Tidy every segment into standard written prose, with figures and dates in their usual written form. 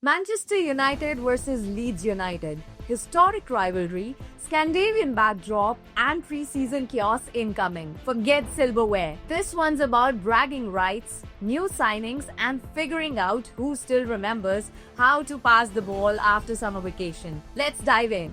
Manchester United versus Leeds United. Historic rivalry, Scandinavian backdrop, and pre-season chaos incoming. Forget silverware. This one's about bragging rights, new signings, and figuring out who still remembers how to pass the ball after summer vacation. Let's dive in.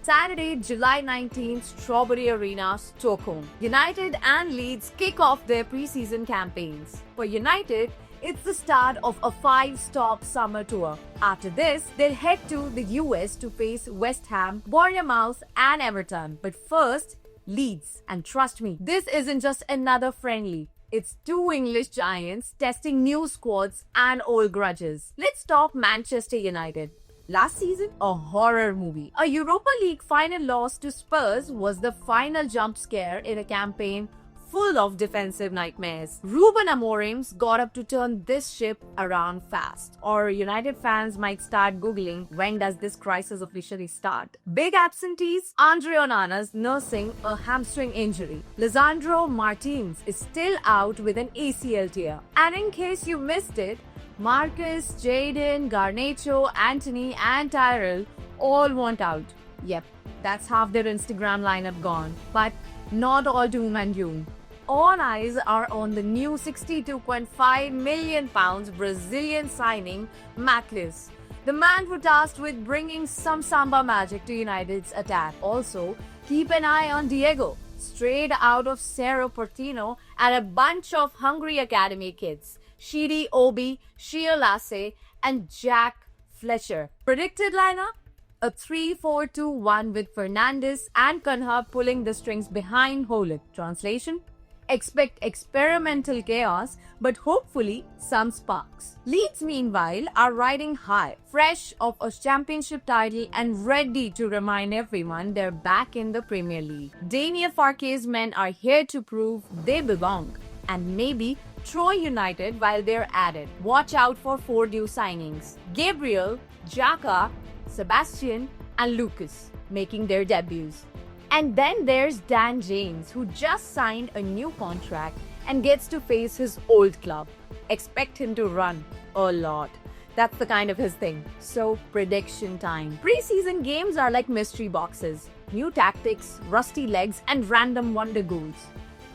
Saturday, July 19th, Strawberry Arena, Stockholm. United and Leeds kick off their pre-season campaigns. For United, it's the start of a 5-stop summer tour. After this, they'll head to the US to face West Ham, Bournemouth, and Everton. But first, Leeds. And trust me, this isn't just another friendly. It's two English giants testing new squads and old grudges. Let's talk Manchester United. Last season, a horror movie. A Europa League final loss to Spurs was the final jump scare in a campaign full of defensive nightmares. Ruben Amorim's got up to turn this ship around fast. Or United fans might start googling, when does this crisis officially start? Big absentees, Andre Onana's nursing a hamstring injury. Lisandro Martins is still out with an ACL tear. And in case you missed it, Marcus, Jadon, Garnacho, Anthony, and Tyrell all want out. Yep, that's half their Instagram lineup gone. But not all doom and gloom. All eyes are on the new £62.5 million Brazilian signing, Matheus, the man who tasked with bringing some samba magic to United's attack. Also, keep an eye on Diego, straight out of Cerro Porteño, and a bunch of hungry academy kids. Shiri Obi, Shia Lasse, and Jack Fletcher. Predicted lineup? A 3-4-2-1 with Fernandes and Cunha pulling the strings behind Holik. Translation? Expect experimental chaos, but hopefully some sparks. Leeds, meanwhile, are riding high, fresh of a championship title and ready to remind everyone they're back in the Premier League. Daniel Farke's men are here to prove they belong. And maybe Troy United while they're at it. Watch out for 4 new signings. Gabriel, Xhaka, Sebastian, and Lucas making their debuts. And then there's Dan James, who just signed a new contract and gets to face his old club. Expect him to run a lot. That's the kind of his thing. So, prediction time. Pre-season games are like mystery boxes. New tactics, rusty legs, and random wonder goals.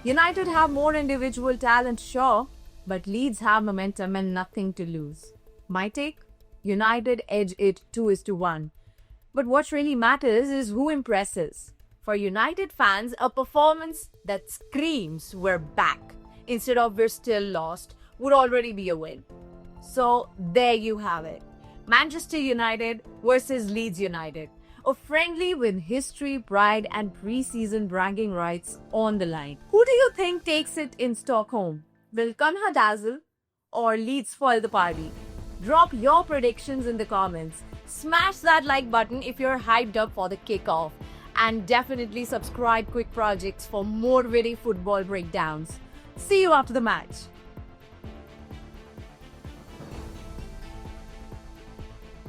United have more individual talent, sure, but Leeds have momentum and nothing to lose. My take? United edge it 2-1. But what really matters is who impresses. For United fans, a performance that screams we're back instead of we're still lost would already be a win. So there you have it. Manchester United versus Leeds United. A friendly with history, pride, and pre-season bragging rights on the line. Who do you think takes it in Stockholm? Will Cunha dazzle or Leeds spoil the party? Drop your predictions in the comments. Smash that like button if you're hyped up for the kickoff. And definitely subscribe Quick Projects for more witty football breakdowns. See you after the match.